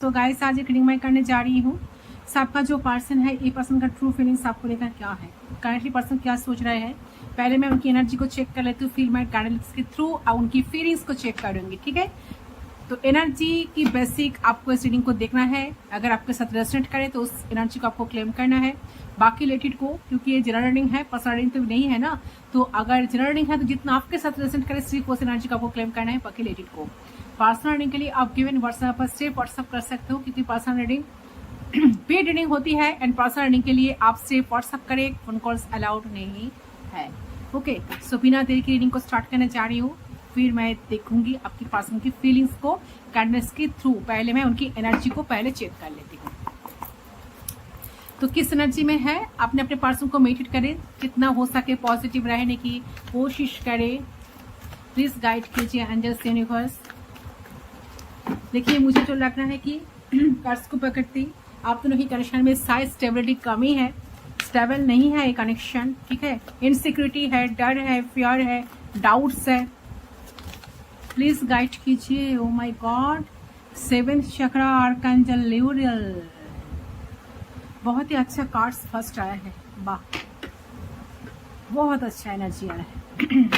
तो गाइस आज एक रीडिंग मैं करने जा रही हूँ। आपका जो पर्सन है, ये पर्सन का ट्रू फीलिंग्स आपको लेकर क्या है, करंटली पर्सन क्या सोच रहे हैं। पहले मैं उनकी एनर्जी को चेक कर लेती हूँ, फिर मैं गाइडेंस के थ्रू उनकी फीलिंग्स को चेक करूंगी। ठीक है, तो एनर्जी की बेसिक आपको इस रीडिंग को देखना है। अगर आपके साथ रेजोनेट करे तो उस एनर्जी को आपको क्लेम करना है, बाकी लेट को, क्योंकि ये जनरल रीडिंग है, पर्सनल रीडिंग तो नहीं है ना। तो अगर जनरल रीडिंग है तो जितना आपके साथ रेजोनेट करे सिर्फ उस एनर्जी को आपको क्लेम करना है, बाकी लेट को। पर्सनल रीडिंग के लिए आप गिवन व्हाट्सएप पर सिर्फ व्हाट्सएप कर सकते हो, क्योंकि पर्सनल रीडिंग पेड रीडिंग होती है एंड पर्सनल रीडिंग के लिए आप सिर्फ व्हाट्सएप करें, फोन कॉल्स अलाउड नहीं है। ओके, सो बिना देरी की रीडिंग को स्टार्ट करने जा रही हूँ। फिर मैं देखूंगी आपकी पर्सन की फीलिंग्स को काइंडनेस के थ्रू। पहले मैं उनकी एनर्जी को पहले चेक कर लेती हूँ। तो किस एनर्जी में है, आपने अपने पर्सन को मेडिटेट करें, जितना हो सके पॉजिटिव रहने की कोशिश करें। प्लीज गाइड कीजिए एंजल्स यूनिवर्स। देखिए, मुझे जो लग रहा है कि कार्ड्स को पकड़ती आप दोनों की कनेक्शन में शायद स्टेबिलिटी कमी है, स्टेबल नहीं है ये कनेक्शन। ठीक है, इनसिक्योरिटी है, डर है, फियर है, डाउट्स है। प्लीज गाइड कीजिए। Oh my god, 7th chakra archangel Uriel, बहुत ही अच्छा कार्ड्स फर्स्ट आया है। वाह, बहुत अच्छा एनर्जी आया है।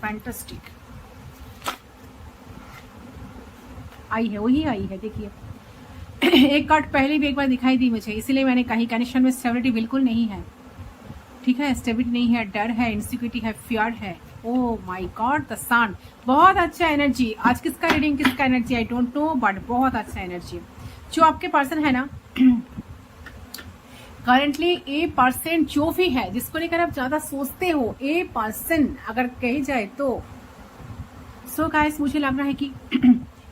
फैंटास्टिक आई है, वही आई है। देखिए, एक कार्ड पहले भी एक बार दिखाई दी मुझे, इसीलिए मैंने कही कनेक्शन में स्टेबिलिटी बिल्कुल नहीं है। ठीक है, स्टेबिलिटी नहीं है, डर है, इनसिक्योरिटी है, फियर है। ओ माय गॉड, द सन, बहुत अच्छा एनर्जी। आज किसका रीडिंग, किसका energy I don't know, but बहुत अच्छा एनर्जी। जो आपके पर्सन है ना, करंटली ए पर्सन जो भी है जिसको लेकर आप ज्यादा सोचते हो, ए पर्सन अगर कही जाए तो सो गाइस, मुझे लग रहा है कि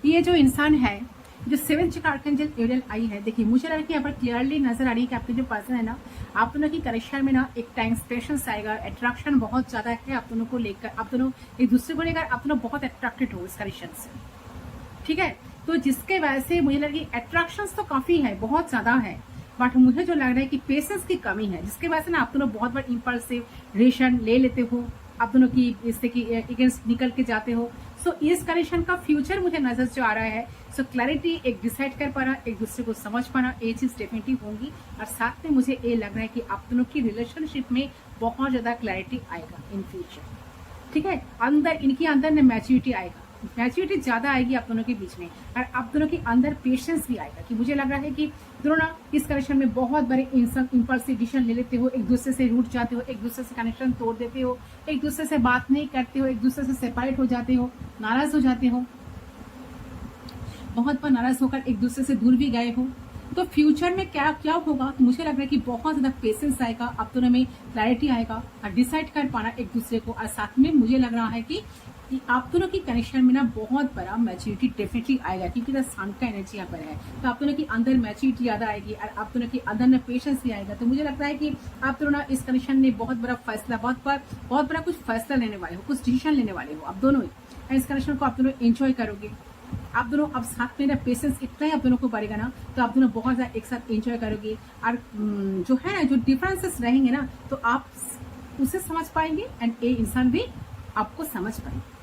ये जो इंसान है, जो 7th चक्र आर्कएंजल ल्यूरियल आई है, देखिए मुझे लग रहा है कि यहाँ पर क्लियरली नजर आ रही है कि आपके जो पर्सन है ना, आप दोनों की कनेक्शन में ना एक टाइम पेशेंस आएगा, अट्रैक्शन बहुत ज्यादा है आप दोनों को लेकर, आप दोनों एक दूसरे को लेकर आप दोनों बहुत अट्रैक्टेड हो इस कनेक्शन से। ठीक है, तो जिसके वजह से मुझे लग रहा है अट्रैक्शन तो काफी है, बहुत ज्यादा है, बट मुझे जो लग रहा है कि पेशेंस की कमी है, जिसके वजह से ना आप दोनों बहुत बार इम्पल्सिव रिएक्शन ले लेते हो, आप दोनों की इससे की अगेंस्ट निकल के जाते हो। सो इस कनेक्शन का फ्यूचर मुझे नजर जो आ रहा है, सो क्लैरिटी, एक डिसाइड कर पाना, एक दूसरे को समझ पाना, ये चीज डेफिनेटली होंगी। और साथ में मुझे ये लग रहा है कि आप दोनों की रिलेशनशिप में बहुत ज्यादा क्लैरिटी आएगा इन फ्यूचर। ठीक है, अंदर इनके अंदर में मैच्योरिटी आएगा, मैच्योरिटी ज्यादा आएगी आप दोनों के बीच में, और आप दोनों के अंदर पेशेंस भी आएगा। कि मुझे लग रहा है कि दोनों ना इस कनेक्शन में बहुत बड़े इंपल्सिव डिसीजन ले लेते हो, एक दूसरे से रूठ जाते हो, एक दूसरे से कनेक्शन तोड़ देते हो, एक दूसरे से बात नहीं करते हो, एक दूसरे से सेपरेट हो जाते हो, नाराज हो जाते हो, बहुत बार नाराज होकर एक दूसरे से दूर भी गए हो। तो फ्यूचर में क्या क्या होगा, तो मुझे लग रहा है कि बहुत ज्यादा पेशेंस आएगा, आप दोनों में क्लैरिटी आएगा और डिसाइड कर पाना एक दूसरे को। और साथ में मुझे लग रहा है कि आप दोनों की कनेक्शन में ना बहुत बड़ा मैच्योरिटी डेफिनेटली आएगा, क्योंकि सन का एनर्जी यहाँ पर है। तो आप दोनों के अंदर मैच्योरिटी ज्यादा आएगी और आप दोनों के अंदर में पेशेंस भी आएगा। तो मुझे लगता है कि आप दोनों ना इस कनेक्शन में बहुत बड़ा फैसला, बहुत बड़ा कुछ फैसला लेने वाले हो, कुछ डिसीजन लेने वाले हो आप दोनों ही। इस कनेक्शन को आप दोनों एंजॉय करोगे, आप दोनों अब साथ में ना पेशेंस इतना ही आप दोनों को बढ़ेगा ना, तो आप दोनों बहुत ज्यादा एक साथ एंजॉय करोगे। और जो है ना, जो डिफरेंसेस रहेंगे ना, तो आप उसे समझ पाएंगे एंड ये इंसान भी आपको समझ पाएंगे।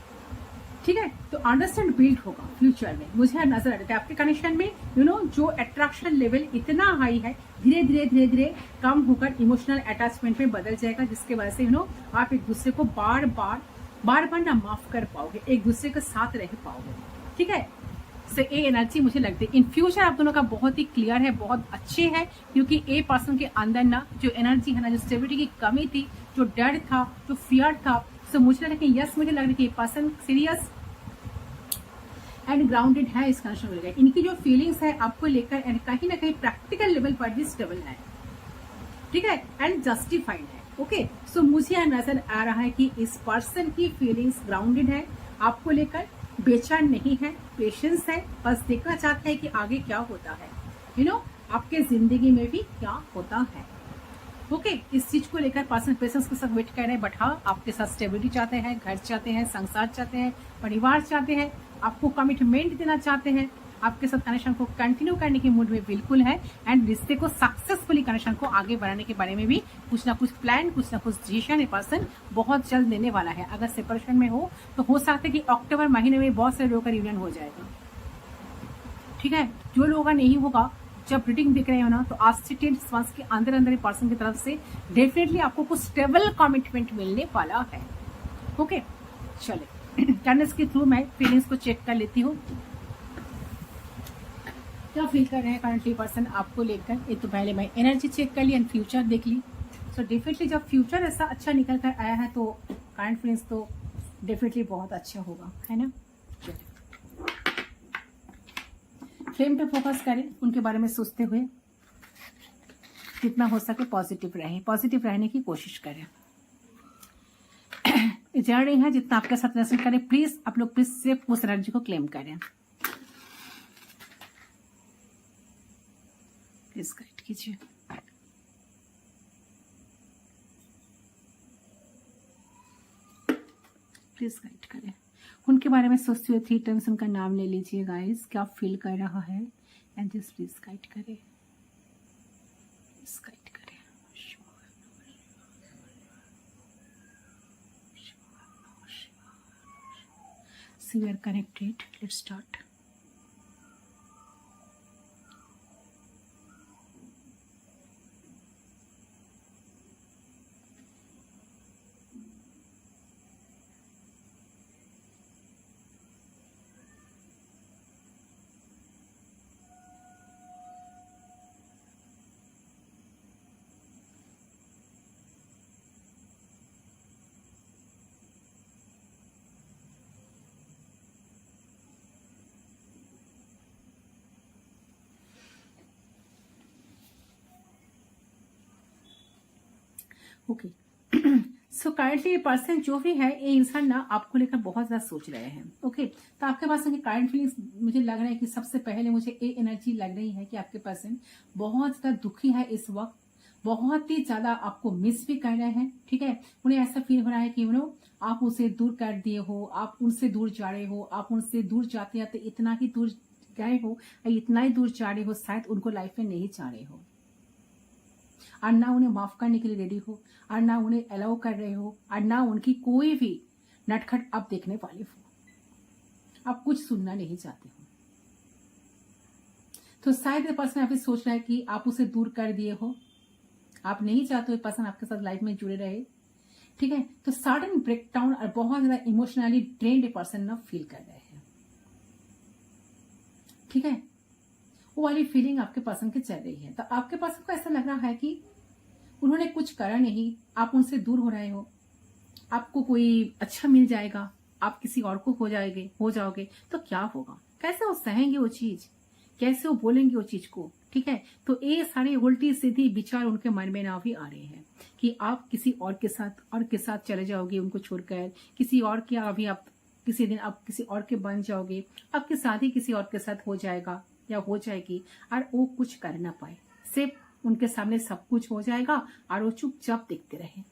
ठीक है, तो अंडरस्टैंड बिल्ड होगा फ्यूचर में। मुझे नजर आ रहा है आपके कनेक्शन में जो अट्रैक्शन लेवल इतना हाई है, धीरे धीरे कम होकर इमोशनल अटैचमेंट में बदल जाएगा, जिसके वजह से आप एक दूसरे को बार बार ना माफ कर पाओगे, एक दूसरे के साथ रह पाओगे। ठीक है, से ये एनर्जी मुझे लगती है इन फ्यूचर आप दोनों का बहुत ही क्लियर है, बहुत अच्छे है, क्योंकि ए पर्सन के अंदर ना जो एनर्जी है ना, जो स्टेबिलिटी की कमी थी, जो डर था, जो फियर था, तो मुझे लग रहा है कि यस, मुझे लग रहा है कि ये पर्सन सीरियस एंड ग्राउंडेड है इस कनेक्शन को लेकर। इनकी जो फीलिंग्स है आपको लेकर एंड कहीं ना कहीं प्रैक्टिकल लेवल पर भी स्टेबल है। ठीक है, एंड जस्टिफाइड है। ओके, सो मुझे यह नजर आ रहा है कि इस पर्सन की फीलिंग्स ग्राउंडेड है, आपको लेकर बेचैन नहीं है, पेशेंस है, बस देखना चाहते हैं कि आगे क्या होता है, आपके जिंदगी में भी क्या होता है। ओके, इस चीज को लेकर पर्सन पेशेंस के साथ वेट कर रहे हैं, बट हाँ, आपके साथ स्टेबिलिटी चाहते हैं, घर चाहते हैं, संसार चाहते हैं, परिवार चाहते हैं, आपको कमिटमेंट देना चाहते हैं, आपके साथ कनेक्शन को कंटिन्यू करने के मूड में बिल्कुल है, एंड रिश्ते को सक्सेसफुली कनेक्शन को आगे बढ़ाने के बारे में भी कुछ ना कुछ प्लान, कुछ ना कुछ डिसीजन ये पर्सन बहुत जल्द लेने वाला है। अगर सेपरेशन में हो तो हो सकता है कि अक्टूबर महीने में बहुत सारे लोगों का रियूनियन हो जाएगा। ठीक है, जो लोगों का नहीं होगा, जब रीडिंग देख रहे हो ना, तो आज से 10 मंथ्स के अंदर अंदर पर्सन की तरफ से डेफिनेटली आपको कुछ स्टेबल कमिटमेंट मिलने वाला है। ओके, चले कैंडल्स के थ्रू मैं फीलिंग्स को चेक कर लेती हूँ, क्या फील कर रहे हैं करंटली पर्सन आपको लेकर। एक तो पहले मैं एनर्जी चेक कर ली एंड फ्यूचर देख ली। सो डेफिनेटली जब फ्यूचर ऐसा अच्छा निकल कर आया है तो करंट फीलिंग्स तो डेफिनेटली बहुत अच्छा होगा, है ना। फ्लेम पे फोकस करें, उनके बारे में सोचते हुए जितना हो सके पॉजिटिव रहें, पॉजिटिव रहने की कोशिश करें। जर्नी है, जितना आपके साथ रेजोनेट करें, प्लीज आप लोग प्लीज सिर्फ उस एनर्जी को क्लेम करें। प्लीज गाइड कीजिए। प्लीज गाइड करें, उनके बारे में सोचते हुए 3 टाइम्स उनका नाम ले लीजिए गाइस, क्या फील कर रहा है एंड जस्ट प्लीज गाइड करें, प्लीज गाइड करें। So we are connected. Let's start. Okay, so currently person जो भी है, ये इंसान ना आपको लेकर बहुत ज्यादा सोच रहे हैं। ओके, तो आपके पास करंट फीलिंग्स मुझे लग रहा है कि सबसे पहले मुझे ये एनर्जी लग रही है कि आपके पर्सन बहुत ज्यादा दुखी है इस वक्त, बहुत ही ज्यादा आपको मिस भी कर रहे हैं। ठीक है, उन्हें ऐसा फील हो रहा है कि आप उसे दूर कर दिए हो, आप उनसे दूर जा रहे हो, आप उनसे दूर जाते जाते इतना ही दूर गए हो, इतना ही दूर जा रहे हो, शायद उनको लाइफ में नहीं चाह रहे हो, और ना उन्हें माफ करने के लिए रेडी हो, और ना उन्हें अलाउ कर रहे हो, और ना उनकी कोई भी नटखट आप देखने वाले हो, आप कुछ सुनना नहीं चाहते हो। तो शायद ये पर्सन अभी सोच रहा है कि आप उसे दूर कर दिए हो, आप नहीं चाहते हो पर्सन आपके साथ लाइफ में जुड़े रहे। ठीक है, तो सडन ब्रेकडाउन और बहुत ज्यादा इमोशनली ड्रेन्ड पर्सन ना फील कर रहे हैं। ठीक है, वो वाली फीलिंग आपके पर्सन की चल रही है। तो आपके पर्सन को ऐसा लग रहा है कि उन्होंने कुछ करा नहीं, आप उनसे दूर हो रहे हो, आपको कोई अच्छा मिल जाएगा, आप किसी और को हो जाओगे तो क्या होगा, कैसे वो सहेंगे वो चीज, कैसे वो बोलेंगे वो चीज को। ठीक है, तो ये सारे उल्टी सीधी विचार उनके मन में ना भी आ रहे हैं कि आप किसी और के साथ चले जाओगे उनको छोड़कर, किसी और के अभी आप किसी दिन आप किसी और के बन जाओगे, आपकी शादी किसी और के साथ हो जाएगा या हो जाएगी, और वो कुछ कर ना पाए, सिर्फ उनके सामने सब कुछ हो जाएगा और वो चुपचाप देखते रहे।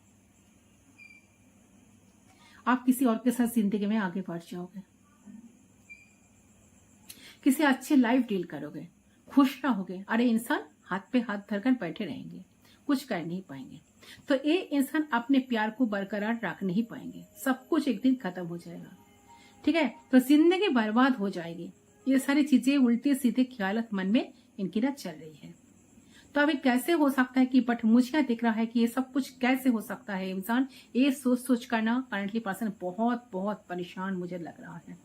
आप किसी और के साथ जिंदगी में आगे बढ़ जाओगे, किसी अच्छे लाइफ डील करोगे, खुश रहोगे। अरे इंसान हाथ पे हाथ धरकर बैठे रहेंगे, कुछ कर नहीं पाएंगे। तो ये इंसान अपने प्यार को बरकरार रख नहीं पाएंगे, सब कुछ एक दिन खत्म हो जाएगा। ठीक है, तो जिंदगी बर्बाद हो जाएगी। ये सारी चीजें उल्टे सीधे ख्यालत मन में इनकी ना चल रही है। तो अभी कैसे हो सकता है कि बट मुझे क्या दिख रहा है कि ये सब कुछ कैसे हो सकता है, इंसान ये सोच कर ना करंटली पर्सन बहुत बहुत परेशान मुझे लग रहा है।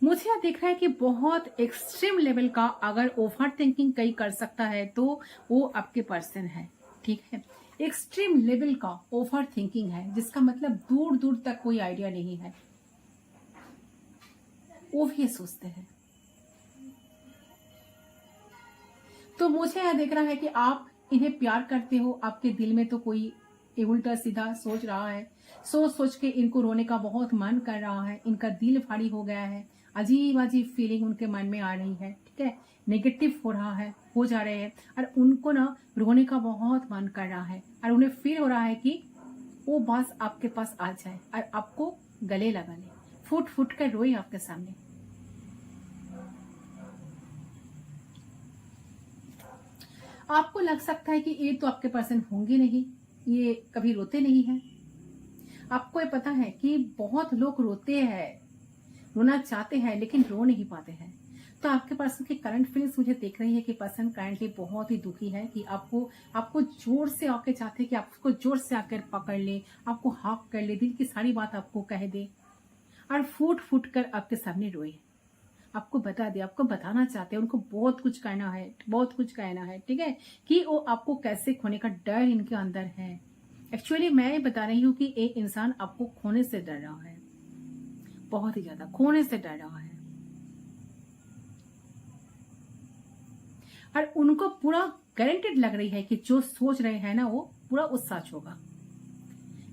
मुझे दिख रहा है कि बहुत एक्सट्रीम लेवल का अगर ओवर थिंकिंग कहीं कर सकता है तो वो आपके पर्सन है। ठीक है, एक्सट्रीम लेवल का ओवर थिंकिंग है, जिसका मतलब दूर दूर तक कोई आइडिया नहीं है, वो भी सोचते हैं। तो मुझे यह देख रहा है कि आप इन्हें प्यार करते हो, आपके दिल में तो कोई उल्टा सीधा सोच रहा है, सोच के इनको रोने का बहुत मन कर रहा है, इनका दिल भारी हो गया है, अजीब अजीब फीलिंग उनके मन में आ रही है। ठीक है, नेगेटिव हो जा रहे हैं, और उनको ना रोने का बहुत मन कर रहा है, और उन्हें फील हो रहा है कि वो बस आपके पास आ जाए और आपको गले लगा ले, फुट फुट कर रोए आपके सामने। आपको लग सकता है कि ये तो आपके पर्सन होंगे नहीं, ये कभी रोते नहीं है। आपको ये पता है कि बहुत लोग रोते हैं, रोना चाहते हैं लेकिन रो नहीं पाते हैं। तो आपके पर्सन की करंट फीलिंग्स मुझे देख रही है कि पर्सन करंटली बहुत ही दुखी है कि आपको जोर से आके चाहते हैं कि आपको जोर से आकर पकड़ ले, आपको हाक कर ले, दिल की सारी बात आपको कह दे और फूट फूट कर आपके सामने रोए, आपको बता दे, आपको बताना चाहते हैं, उनको बहुत कुछ कहना है, बहुत कुछ कहना है, ठीक है, कि वो आपको कैसे खोने का डर इनके अंदर है। एक्चुअली मैं बता रही हूँ कि एक इंसान आपको खोने से डर रहा है, बहुत ही ज्यादा खोने से डर रहा है, और उनको पूरा गारंटेड लग रही है कि जो सोच रहे हैं ना वो पूरा वो सच होगा।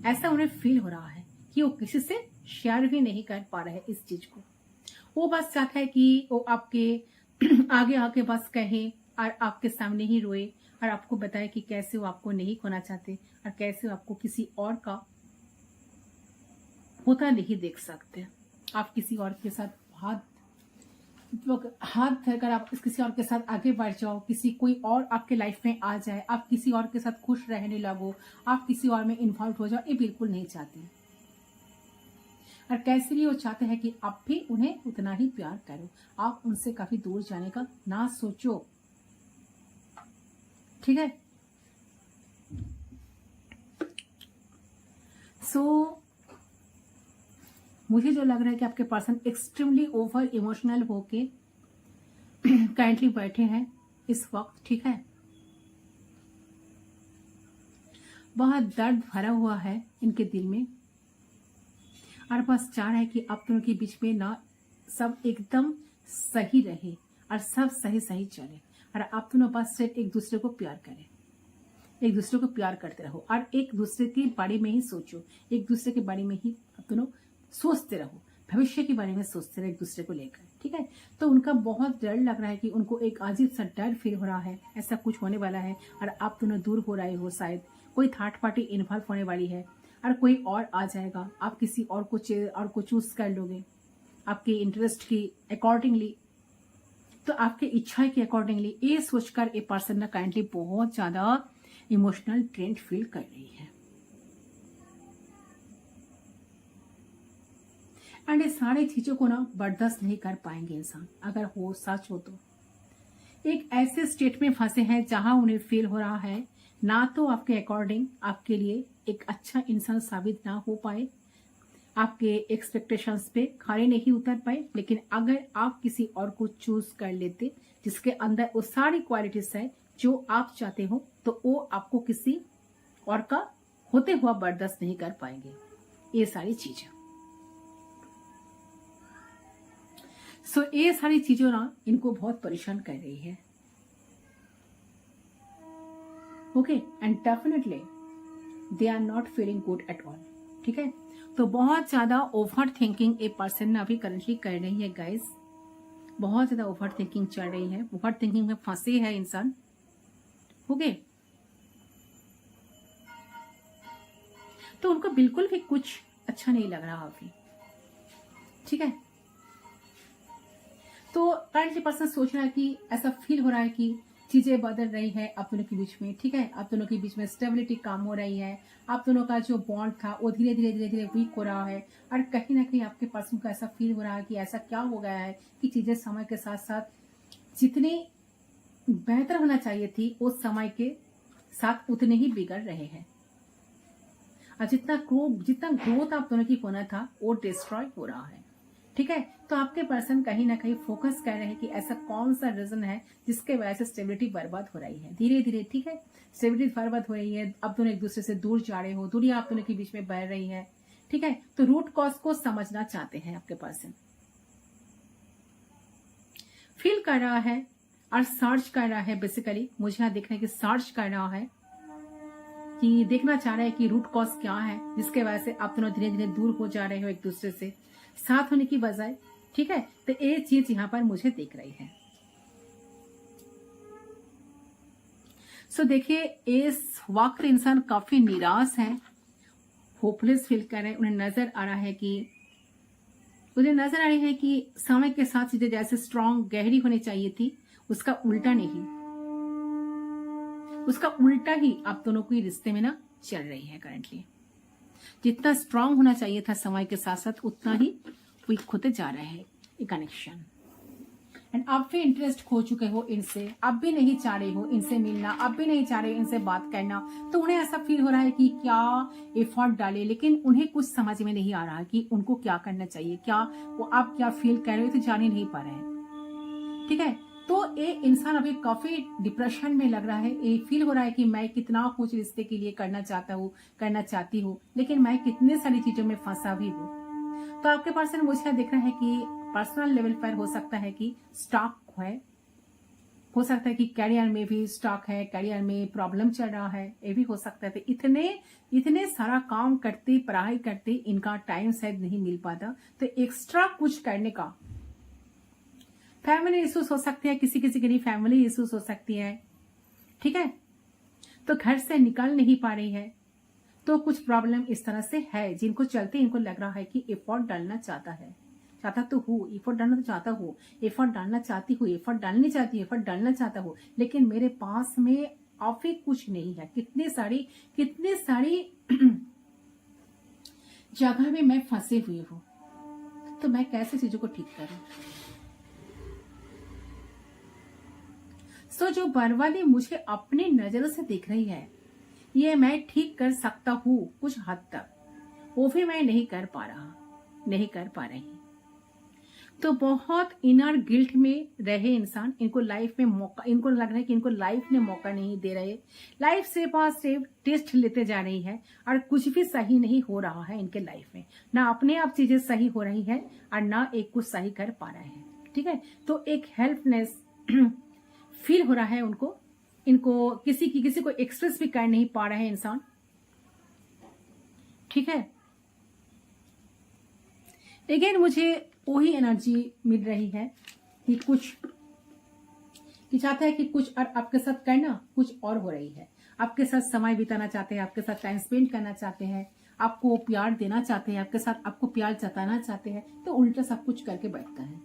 ऐसा उन्हें फील हो रहा है कि वो किसी से शेयर भी नहीं कर पा रहे इस चीज को। वो बस चाहता है कि वो आपके आगे आके बस कहे और आपके सामने ही रोए और आपको बताए कि कैसे वो आपको नहीं खोना चाहते और कैसे वो आपको किसी और का होता नहीं देख सकते। आप किसी और के साथ हाथ धरकर आप किसी और के साथ आगे बढ़ जाओ, किसी कोई और आपके लाइफ में आ जाए, आप किसी और के साथ खुश रहने लगो, आप किसी और में इन्वॉल्व हो जाओ, ये बिल्कुल नहीं चाहते। और कैसे भी वो चाहते हैं कि आप भी उन्हें उतना ही प्यार करो, आप उनसे काफी दूर जाने का ना सोचो, ठीक है। सो मुझे जो लग रहा है कि आपके पर्सन एक्सट्रीमली ओवर इमोशनल होके काइंडली बैठे हैं इस वक्त, ठीक है। बहुत दर्द भरा हुआ है इनके दिल में और बस चाह रहा है कि आप दोनों के बीच में ना सब एकदम सही रहे और सब सही सही चले और आप दोनों बस सिर्फ एक दूसरे को प्यार करें, एक दूसरे को प्यार करते रहो और एक दूसरे के बारे में ही सोचो, एक दूसरे के बारे में ही आप दोनों सोचते रहो, भविष्य के बारे में सोचते रहो एक दूसरे को लेकर, ठीक है। तो उनका बहुत डर लग रहा है कि उनको एक अजीब सा डर फील हो रहा है, ऐसा कुछ होने वाला है और आप दोनों दूर हो रहे हो, शायद कोई थर्ड पार्टी इन्वॉल्व होने वाली है और कोई और आ जाएगा, आप किसी और को चूज कर लोगे आपके इंटरेस्ट की अकॉर्डिंगली, तो आपके इच्छा के अकॉर्डिंगली। ये सोचकर ये पर्सन ना काइंडली बहुत ज्यादा इमोशनल ट्रेंड फील कर रही है एंड ये सारी चीजों को ना बर्दाश्त नहीं कर पाएंगे इंसान, अगर हो सच हो तो। एक ऐसे स्टेट में फंसे हैं जहां उन्हें फील हो रहा है ना तो आपके अकॉर्डिंग आपके लिए एक अच्छा इंसान साबित ना हो पाए, आपके एक्सपेक्टेशंस पे खरे नहीं उतर पाए, लेकिन अगर आप किसी और को चूज कर लेते जिसके अंदर वो सारी क्वालिटीज है जो आप चाहते हो, तो वो आपको किसी और का होते हुआ बर्दाश्त नहीं कर पाएंगे ये सारी चीजें। सो ये सारी चीजों ना इनको बहुत परेशान कर रही है, okay, and definitely they are not feeling good at all, ठीक है। तो बहुत ज्यादा ओवर थिंकिंग ए पर्सन ने अभी करंटली कर रही है गाइस, बहुत ज्यादा ओवर थिंकिंग चल रही है, ओवर थिंकिंग में फंसे है इंसान, ओके। तो उनको बिल्कुल भी कुछ अच्छा नहीं लग रहा अभी, ठीक है। तो करंटली पर्सन सोच रहा है कि ऐसा फील हो रहा है कि चीजें बदल रही है आप दोनों के बीच में, ठीक है। आप दोनों के बीच में स्टेबिलिटी कम हो रही है, आप दोनों का जो बॉन्ड था वो धीरे धीरे धीरे धीरे वीक हो रहा है और कहीं ना कहीं आपके पर्सन को ऐसा फील हो रहा है कि ऐसा क्या हो गया है कि चीजें समय के साथ साथ जितनी बेहतर होना चाहिए थी उस समय के साथ उतने ही बिगड़ रहे हैं और जितना ग्रोथ आप दोनों की होना था वो डिस्ट्रॉय हो रहा है, ठीक है। तो आपके पर्सन कहीं ना कहीं फोकस कर रहे हैं कि ऐसा कौन सा रीजन है जिसके वजह से स्टेबिलिटी बर्बाद हो रही है धीरे धीरे, ठीक है। स्टेबिलिटी बर्बाद हो रही है, आप दोनों एक दूसरे से दूर जा रहे हो, दूरियां आप दोनों के बीच में बढ़ रही है, ठीक है। तो रूट कॉज को समझना चाहते हैं आपके पर्सन, फील कर रहा है और सर्च कर रहा है। बेसिकली मुझे यहाँ देखना है कि सर्च कर रहा है कि देखना चाह रहा है कि रूट कॉज क्या है जिसके वजह से आप दोनों धीरे धीरे दूर हो जा रहे हो एक दूसरे से, साथ होने की बजाय, ठीक है। तो ये चीज यहां पर मुझे दिख रही है। सो देखिए इस वक्त इंसान काफी निराश है, होपलेस फील कर रहे हैं, उन्हें नजर आ रहा है कि समय के साथ चीजें जैसे स्ट्रांग गहरी होनी चाहिए थी उसका उल्टा नहीं, उसका उल्टा ही आप दोनों को रिश्ते में ना चल रही है करंटली। जितना स्ट्रांग होना चाहिए था समय के साथ साथ उतना ही वीक होते जा रहे हैं ये कनेक्शन। एंड आप भी इंटरेस्ट खो चुके हो इनसे, आप भी नहीं चाह रहे हो इनसे मिलना, आप भी नहीं चाह रहे हो इनसे बात करना। तो उन्हें ऐसा फील हो रहा है कि क्या एफर्ट डाले, लेकिन उन्हें कुछ समझ में नहीं आ रहा कि उनको क्या करना चाहिए, क्या वो आप क्या फील कर रहे हो तो जान ही नहीं पा रहे हैं। ठीक है, तो ये इंसान अभी काफी डिप्रेशन में लग रहा है। ये फील हो रहा है कि मैं कितना कुछ रिश्ते के लिए करना चाहता हूँ, करना चाहती हूँ, लेकिन मैं कितने सारी चीजों में फंसा भी हूँ। तो आपके पर्सन मुझे देख रहा है कि पर्सनल लेवल पर हो सकता है कि स्टॉक है, हो सकता है कि करियर में भी स्टॉक है, करियर में प्रॉब्लम चल रहा है, ये भी हो सकता है। तो इतने सारा काम करते, पढ़ाई करते इनका टाइम शायद नहीं मिल पाता, तो एक्स्ट्रा कुछ करने का। फैमिली इश्यूज हो सकते हैं, किसी किसी के लिए फैमिली इश्यूज हो सकती है। ठीक है, तो घर से निकल नहीं पा रही है, तो कुछ प्रॉब्लम इस तरह से है जिनको चलते इनको लग रहा है कि एफर्ट डालना चाहता तो हूँ, एफर्ट डालना तो चाहता हूँ, एफर्ट डालना चाहती हूँ, एफर्ट डालनी चाहती हूँ, एफर्ट डालना चाहता हूँ, लेकिन मेरे पास में ऑफी कुछ नहीं है। कितने सारी जगह में मैं फंसे हुई हूँ, तो मैं कैसे चीजों को ठीक करूं। सो जो बर्बादी मुझे अपनी नजरों से दिख रही है, ये मैं ठीक कर सकता हूँ कुछ हद तक, वो भी मैं नहीं कर पा रही। तो बहुत इनर गिल्ट में रहे इंसान, इनको लाइफ में मौका, इनको लग रहा है कि इनको लाइफ में मौका नहीं दे रहे, लाइफ सिर्फ टेस्ट लेते जा रही है और कुछ भी सही नहीं हो रहा है इनके लाइफ में। ना अपने आप चीजें सही हो रही है और ना एक कुछ सही कर पा रहे हैं। ठीक है, तो एक हेल्पलेस फील हो रहा है उनको, इनको किसी को एक्सप्रेस भी कर नहीं पा रहे हैं इंसान। ठीक है, अगेन मुझे वही एनर्जी मिल रही है कि चाहता है कि कुछ और आपके साथ करना, कुछ और हो रही है। आपके साथ समय बिताना चाहते हैं, आपके साथ टाइम स्पेंड करना चाहते हैं, आपको प्यार देना चाहते हैं, आपके साथ आपको प्यार जताना चाहते हैं, तो उल्टा सब कुछ करके बैठता है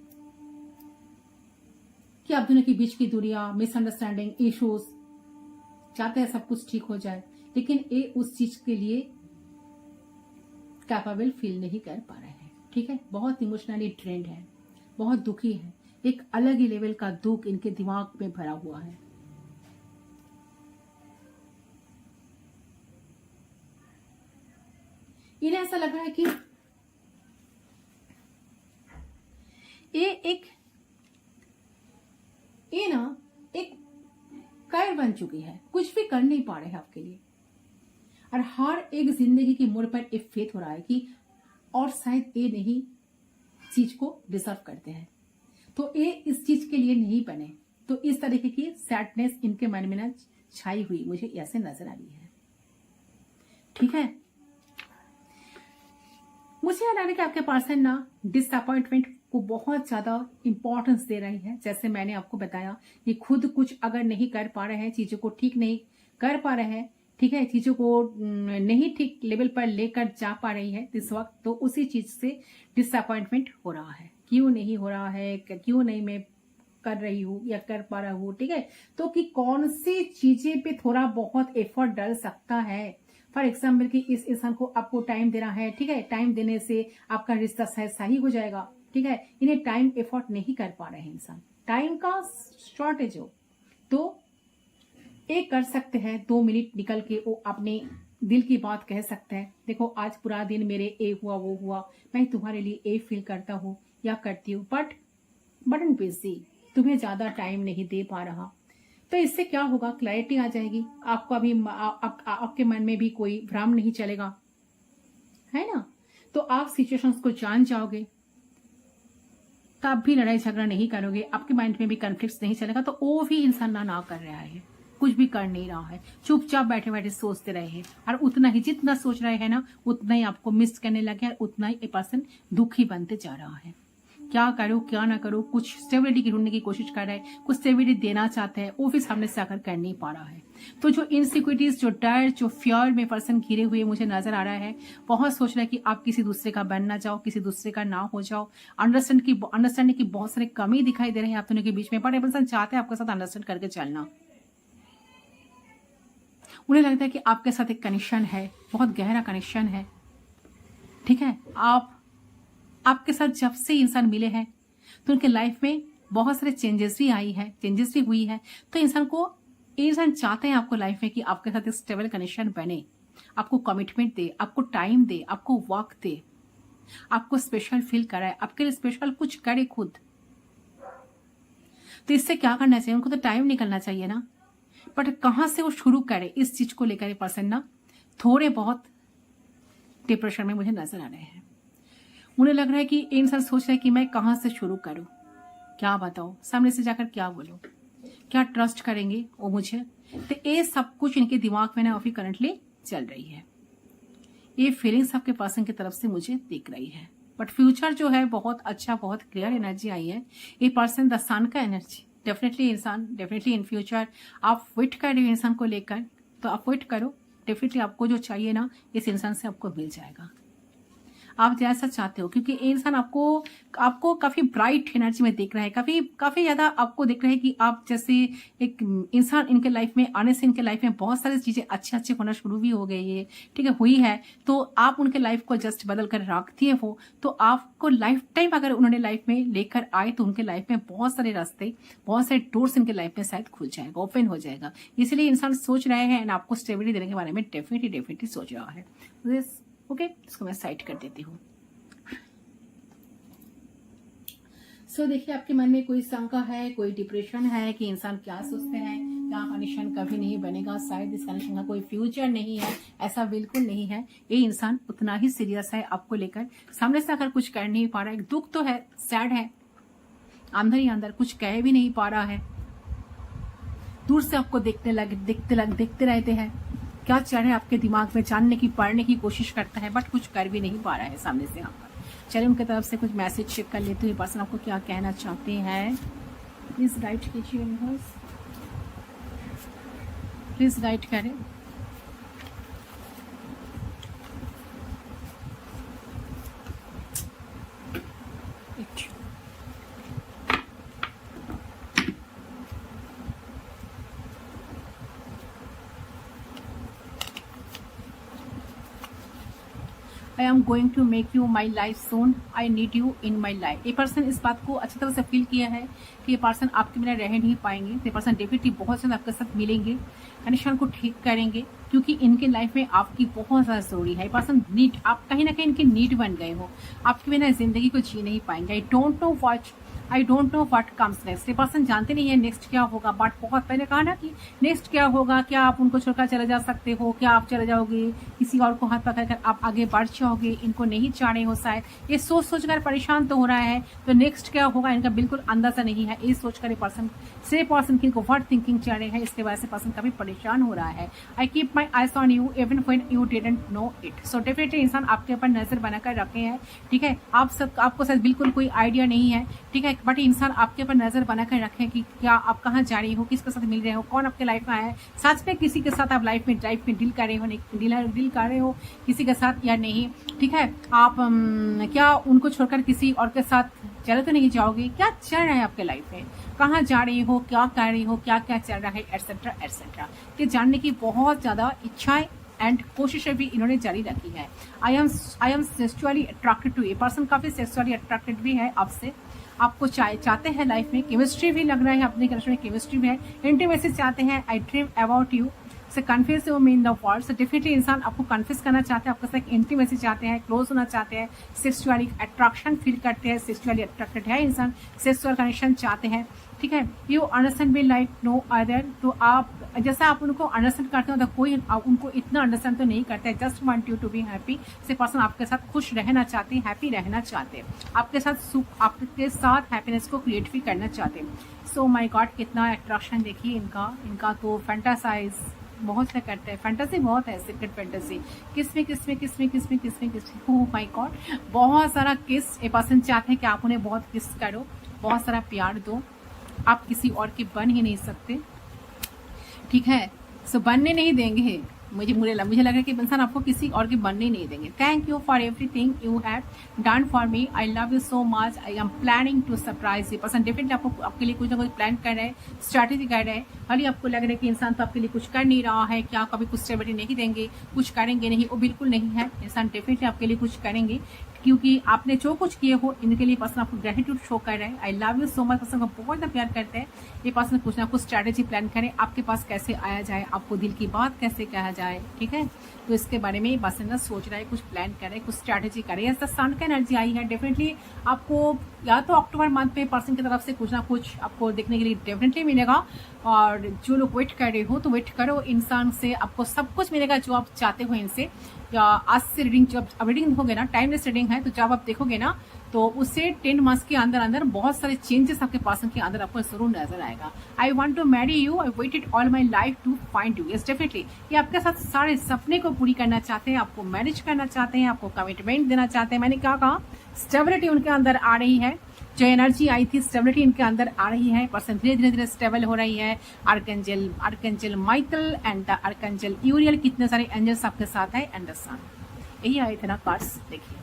कि आप दोनों के बीच की दूरियां, मिसअंडरस्टैंडिंग, इश्यूज, चाहते हैं सब कुछ ठीक हो जाए, लेकिन ये उस चीज के लिए कैपेबल फील नहीं कर पा रहे हैं। ठीक है, बहुत इमोशनली ड्रेन्ड है, बहुत दुखी है, एक अलग ही लेवल का दुख इनके दिमाग में भरा हुआ है। इन्हें ऐसा लग रहा है कि ये ना एक कैर बन चुकी है, कुछ भी कर नहीं पा रहे हैं आपके लिए, और हर एक जिंदगी की मोड़ पर एक फेथ हो रहा है कि और शायद ये नहीं चीज को डिजर्व करते हैं, तो ये इस चीज के लिए नहीं बने। तो इस तरीके की सैडनेस इनके मन में ना छाई हुई मुझे ऐसे नजर आ रही है। ठीक है, मुझे लग रहा है कि आपके पर्सन ना डिसअपॉइंटमेंट को बहुत ज्यादा इंपॉर्टेंस दे रही है। जैसे मैंने आपको बताया कि खुद कुछ अगर नहीं कर पा रहे हैं, चीजों को ठीक नहीं कर पा रहे हैं, ठीक है, चीजों को नहीं ठीक लेवल पर लेकर जा पा रही है इस वक्त, तो उसी चीज से डिसअपॉइंटमेंट हो रहा है। क्यों नहीं हो रहा है, क्यों नहीं मैं कर रही हूँ या कर पा रहा हूँ। ठीक है, तो कि कौन सी चीजें पे थोड़ा बहुत एफर्ट डाल सकता है। फॉर एग्जाम्पल कि इस इंसान को आपको टाइम देना है, ठीक है, टाइम देने से आपका रिश्ता शायद सही हो जाएगा। ठीक है, इन्हें टाइम एफर्ट नहीं कर पा रहे हैं इंसान, टाइम का शॉर्टेज हो, तो एक कर सकते हैं 2 मिनट निकल के वो अपने दिल की बात कह सकते हैं। देखो आज पूरा दिन मेरे ये हुआ वो हुआ, मैं तुम्हारे लिए ये फील करता हूँ या करती हूँ, बट बिजी, तुम्हें ज्यादा टाइम नहीं दे पा रहा। तो इससे क्या होगा, क्लैरिटी आ जाएगी आपको, अभी आपके मन में भी कोई भ्रम नहीं चलेगा, है ना। तो आप सिचुएशंस को जान जाओगे, तब भी लड़ाई झगड़ा नहीं करोगे, आपके माइंड में भी कॉन्फ्लिक्ट नहीं चलेगा। तो वो भी इंसान ना कर रहा है, कुछ भी कर नहीं रहा है, चुपचाप बैठे बैठे सोचते रहे हैं, और उतना ही जितना सोच रहे हैं ना उतना ही आपको मिस करने लगे, और उतना ही ए पर्सन दुखी बनते जा रहा है। क्या करो क्या ना करो, कुछ स्टेबिलिटी ढूंढने की कोशिश कर रहा है, कुछ स्टेबिलिटी देना चाहते हैं, वो भी सामने से आकर कर नहीं पा रहा है। तो जो इनसिक्योरिटीज, जो डर, जो फियर में पर्सन घिरे हुए मुझे नजर आ रहा है, बहुत सोच रहा है कि आप किसी दूसरे का बन ना जाओ, किसी दूसरे का ना हो जाओ। अंडरस्टैंडिंग की बहुत सारी कमी दिखाई दे रही है आप दोनों के बीच में, पर पर्सन चाहते हैं आपके साथ अंडरस्टैंड करके चलना। उन्हें लगता है कि आपके साथ एक कनेक्शन है, बहुत गहरा कनेक्शन है। ठीक है, आप आपके साथ जब से इंसान मिले हैं तो उनके लाइफ में बहुत सारे चेंजेस भी हुई है। तो इंसान चाहते हैं आपको लाइफ में कि आपके साथ एक स्टेबल कनेक्शन बने, आपको कमिटमेंट दे, आपको टाइम दे, आपको वक्त दे, आपको स्पेशल फील कराए, आपके लिए स्पेशल कुछ करे खुद। तो इससे क्या करना चाहिए? उनको तो टाइम निकलना चाहिए ना, बट कहां से वो शुरू करे इस चीज को लेकर? पर्सन ना थोड़े बहुत डिप्रेशन में मुझे नजर आ रहे हैं। उन्हें लग रहा है कि इंसान सोच रहा है कि मैं कहां से शुरू करूं, क्या बताऊं, सामने से जाकर क्या बोलूं, क्या ट्रस्ट करेंगे वो मुझे। तो ये सब कुछ इनके दिमाग में ना अभी करंटली चल रही है। ये फीलिंग्स आपके पर्सन की तरफ से मुझे दिख रही है। बट फ्यूचर जो है बहुत अच्छा, बहुत क्लियर एनर्जी आई है। ये पर्सन द सन का एनर्जी, डेफिनेटली इन फ्यूचर आप वेट कर रहे हो इंसान को लेकर, तो आप वेट करो, डेफिनेटली आपको जो चाहिए ना इस इंसान से आपको मिल जाएगा, आप जैसा चाहते हो। क्योंकि ये इंसान आपको काफी ब्राइट एनर्जी में देख रहा है, काफी ज्यादा आपको देख रहा है कि आप जैसे एक इंसान इनके लाइफ में आने से इनके लाइफ में बहुत सारी चीजें अच्छे होना शुरू भी हो गई है, ठीक है, हुई है। तो आप उनके लाइफ को जस्ट बदल कर रख दिए हो, तो आपको लाइफ टाइम अगर उन्होंने लाइफ में लेकर आए तो उनके लाइफ में बहुत सारे रास्ते, बहुत सारे डोर्स इनके लाइफ में शायद खुल जाएगा, ओपन हो जाएगा। इसलिए इंसान सोच रहे हैं एंड आपको स्टेबिलिटी देने के बारे में डेफिनेटली सोच रहा है। ओके, इसको मैं साइड कर देती हूँ। सो देखिए, आपके मन में कोई शंका है, कोई डिप्रेशन है कि इंसान क्या सोचते हैं, क्या कनेक्शन कभी नहीं बनेगा, शायद इस कनेक्शन का कोई फ्यूचर नहीं है। ऐसा बिल्कुल नहीं है। ये इंसान उतना ही सीरियस है आपको लेकर। सामने से अगर कुछ कर नहीं पा रहा है, दुख तो है, सैड है, अंदर ही अंदर कुछ कह भी नहीं पा रहा है। दूर से आपको देखते रहते हैं, क्या चल रहा है आपके दिमाग में जानने की, पढ़ने की कोशिश करता है, बट कुछ कर भी नहीं पा रहा है सामने से यहाँ पर। चलिए उनकी तरफ से कुछ मैसेज चेक कर लेते हैं, पर्सन आपको क्या कहना चाहते हैं। प्लीज गाइड कीजिए यूनिवर्स, प्लीज गाइड करें। I am going to make you my life soon. I need you in my life. ये पर्सन इस बात को अच्छी तरह से फील किया है कि ये पर्सन आपके बिना रह नहीं पाएंगे। ये पर्सन डेफिनेटली बहुत ज़्यादा आपके साथ मिलेंगे, कनेक्शन को ठीक करेंगे, क्योंकि इनके लाइफ में आपकी बहुत ज़्यादा जरूरी है। ये पर्सन नीड, आप कहीं ना कहीं इनकी नीड बन गए हो, आपके बिना जिंदगी को जी नहीं पाएंगे। I don't know what comes next. ये पर्सन जानते नहीं है नेक्स्ट क्या होगा, बट बहुत पहले कहा ना कि नेक्स्ट क्या होगा, क्या आप उनको छोड़कर चले जा सकते हो, क्या आप चले जाओगे, किसी और को हाथ पकड़कर आप आगे बढ़ जाओगे, इनको नहीं चाह रहे हो शायद, ये सोचकर परेशान तो हो रहा है। तो नेक्स्ट क्या होगा इनका बिल्कुल अंदाजा नहीं है। ये सोचकर ये पर्सन की ओवर थिंकिंग चल रहे हैं, इसके वजह से पर्सन काफी परेशान हो रहा है। I keep my eyes on you even when you didn't know it. So definitely इंसान आपके ऊपर नजर बनाकर रखे हैं, ठीक है। आपको शायद बिल्कुल कोई आइडिया नहीं है, ठीक है, बट इंसान आपके ऊपर नजर बनाकर रखे कि क्या आप कहाँ जा रही हो, किसके साथ मिल रहे हो, कौन आपके लाइफ में आया है, सच में किसी के साथ आप लाइफ में डील कर रहे हो, डील कर रहे हो किसी के साथ या नहीं, ठीक है। आप क्या उनको छोड़कर किसी और के साथ चले तो नहीं जाओगे, क्या चल रहा है आपके लाइफ में, कहाँ जा रही हो, क्या कर रही हो, क्या क्या चल रहा है, एटसेट्रा एटसेट्रा। ये जानने की बहुत ज्यादा इच्छाएं एंड कोशिशें भी इन्होंने जारी रखी है। I am sexually attracted to. ये पर्सन काफी सेक्सुअली अट्रैक्टेड भी है आपसे, आपको चाहते हैं लाइफ में, केमिस्ट्री भी लग रहा है अपने कनेक्शन में, केमिस्ट्री भी है, इंटीमेसी चाहते हैं। आई ड्रीम अबाउट यू से confuse you mean the world. So definitely इंसान आपको कन्फ्यूज करना चाहते हैं, आपके साथ इंटीमेसी चाहते हैं, क्लोज होना चाहते हैं, सेक्सुअली अट्रैक्शन फील करते हैं, सेक्सुअली अट्रैक्टेड है इंसान, सेक्सुअल कनेक्शन चाहते हैं, ठीक है। You understand me like no other. तो आप जैसा आप उनको अंडरस्टैंड करते हो तो कोई उनको इतना अंडरस्टैंड तो नहीं करता है। Just want you to be happy. से पर्सन आपके साथ खुश रहना चाहते हैं, हैप्पी रहना चाहते हैं, आपके साथ सुख, आपके साथ हैप्पीनेस को क्रिएट भी करना चाहते हैं। सो माय गॉड, कितना अट्रैक्शन देखिए इनका तो फैंटासाइज बहुत से करते हैं, फैंटेसी बहुत है, सीक्रेट फैंटेसी, किसमें ओह माय गॉड, बहुत सारा किस। ये पर्सन चाहते हैं कि आप उन्हें बहुत किस करो, बहुत सारा प्यार दो, आप किसी और के बन ही नहीं सकते, ठीक है। सो बनने नहीं देंगे, मुझे लग रहा है कि इंसान आपको किसी और के बनने नहीं देंगे। Thank you for everything you have done for me, I love you so much, I am planning to surprise you. Person definitely आपके लिए कुछ ना कुछ प्लान कर रहे हैं, स्ट्रैटेजी कर रहे हैं। हालांकि आपको लग रहा है कि इंसान तो आपके लिए कुछ कर नहीं रहा है, क्या कभी कुछ स्टेबिलिटी नहीं देंगे, कुछ करेंगे नहीं, वो बिल्कुल नहीं है। इंसान डेफिनेटली आपके लिए कुछ करेंगे, क्योंकि आपने जो कुछ किए हो इनके लिए पर्सन आपको ग्रेटिट्यूड शो कर रहे हैं। आई love you so much. Person को बहुत ज़्यादा प्यार करते हैं। ये पर्सन कुछ ना कुछ स्ट्रैटेजी प्लान करें आपके पास कैसे आया जाए, आपको दिल की बात कैसे कहा जाए, ठीक है। तो इसके बारे में ये पर्सन ना सोच रहा है, कुछ प्लान करे, कुछ स्ट्रैटेजी करे। ऐसा सन का एनर्जी आई है, डेफिनेटली आपको या तो अक्टूबर मंथ में पर्सन की तरफ से कुछ ना कुछ आपको देखने के लिए डेफिनेटली मिलेगा। और जो लोग वेट कर रहे हो तो वेट करो, इंसान से आपको सब कुछ मिलेगा जो आप चाहते हो इनसे। या आज से रीडिंग, जब रीडिंग देखोगे ना, टाइमलेस रीडिंग है, तो जब आप देखोगे ना तो उससे 10 मंथ्स के अंदर अंदर बहुत सारे चेंजेस आपके पर्सन के अंदर आपको जरूर नजर आएगा। I want to marry you, I waited all my life to find you. Yes definitely ये आपके साथ सारे सपने को पूरी करना चाहते हैं, आपको मैनेज करना चाहते हैं, आपको कमिटमेंट देना चाहते हैं। मैंने क्या कहा, स्टेबिलिटी उनके अंदर आ रही है। जो एनर्जी आई थी स्टेबिलिटी इनके अंदर आ रही है। पर्सन धीरे धीरे धीरे स्टेबल हो रही है। Archangel Michael and the archangel Uriel, कितने सारे एंजल्स आपके साथ है। एंड द सन, यही आए थे ना कार्ड्स, देखिए।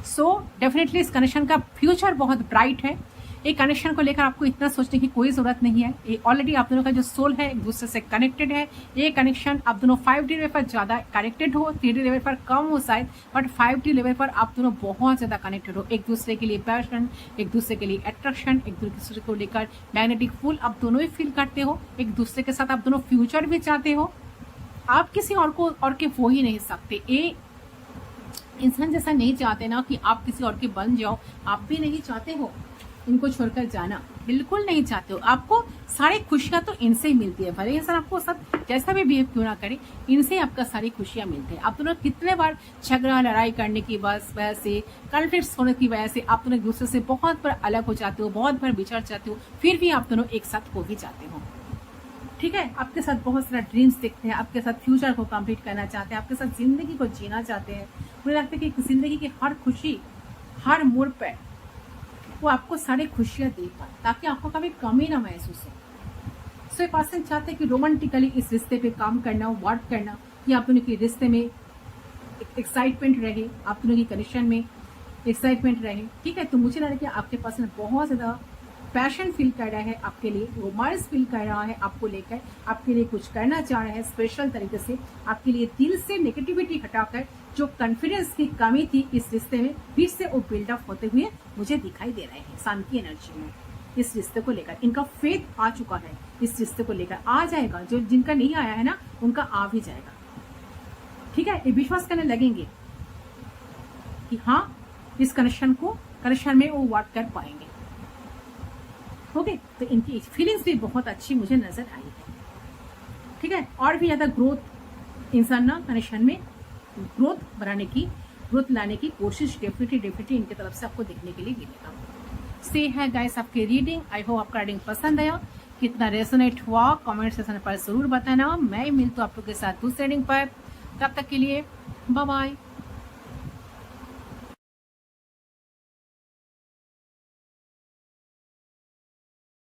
सो डेफिनेटली इस कनेक्शन का फ्यूचर बहुत ब्राइट है। एक कनेक्शन को लेकर आपको इतना सोचने की कोई जरूरत नहीं है। ये ऑलरेडी आप दोनों का जो सोल है एक दूसरे से कनेक्टेड है। ये कनेक्शन आप दोनों 5D लेवल पर ज्यादा कनेक्टेड हो, 3D लेवल पर कम हो शायद, बट 5D लेवल पर आप दोनों बहुत ज्यादा कनेक्टेड हो। एक दूसरे के लिए पैशन, एक दूसरे के लिए अट्रैक्शन, एक दूसरे को लेकर मैग्नेटिक पुल आप दोनों ही फील करते हो। एक दूसरे के साथ आप दोनों फ्यूचर भी चाहते हो। आप किसी और को और के हो ही नहीं सकते। ये इंसान जैसा नहीं चाहते ना कि आप किसी और के बन जाओ, आप भी नहीं चाहते हो इनको छोड़कर जाना, बिल्कुल नहीं चाहते हो। आपको सारी खुशियां तो इनसे ही मिलती है, भले इंसान आपको सब जैसा भी बिहेव क्यों ना करे, इनसे आपका सारी खुशियां मिलती है। आप दोनों कितने बार झगड़ा लड़ाई करने की वजह से, कॉन्फ्लिक्ट्स होने की वजह से आप दोनों एक दूसरे से बहुत बार अलग हो जाते हो, बहुत बार बिछड़ जाते हो, फिर भी आप दोनों एक साथ हो भी जाते हो, ठीक है। आपके साथ बहुत सारा ड्रीम्स देखते हैं, आपके साथ फ्यूचर को कंप्लीट करना चाहते हैं, आपके साथ जिंदगी को जीना चाहते हैं। मुझे लगता है कि जिंदगी की हर खुशी, हर मोड़ पे वो आपको सारी खुशियां दे पाए, ताकि आपको कभी कमी ना महसूस हो। सो ये पर्सन चाहते हैं कि रोमांटिकली इस रिश्ते पे काम करना, वर्क करना, कि आप दोनों के रिश्ते में एक्साइटमेंट रहे, आप दोनों की कनेक्शन में एक्साइटमेंट रहे, ठीक है। तो मुझे लग रहा है कि आपके पर्सन बहुत ज्यादा पैशन फील कर रहा है आपके लिए, रोमांस फील कर रहा है आपको लेकर, आपके लिए कुछ करना चाह रहा है स्पेशल तरीके से, आपके लिए दिल से नेगेटिविटी हटाकर जो कॉन्फिडेंस की कमी थी इस रिश्ते में, फिर से वो बिल्डअप होते हुए मुझे दिखाई दे रहे हैं। सन की एनर्जी में इस रिश्ते को लेकर इनका फेथ आ चुका है, इस रिश्ते को लेकर आ जाएगा। जो जिनका नहीं आया है ना, उनका आ भी जाएगा, ठीक है। ये विश्वास करने लगेंगे कि हाँ, इस कनेक्शन में वो वर्क कर पाएंगे। ओके, तो इनकी फीलिंग्स भी बहुत अच्छी मुझे नजर आई है, ठीक है। और भी ज्यादा ग्रोथ इंसान ना कनेक्शन में ग्रोथ लाने की कोशिश डेफिनेटली इनकी तरफ से आपको देखने के लिए मिलेगा। से है गाइस आपकी रीडिंग। आई होप आपका रीडिंग पसंद आया, कितना रेजोनेट हुआ कमेंट सेक्शन पर जरूर बताना। मैं मिलता हूं आप लोग के साथ दूसरे रीडिंग पर, तब तक के लिए बाय बाय।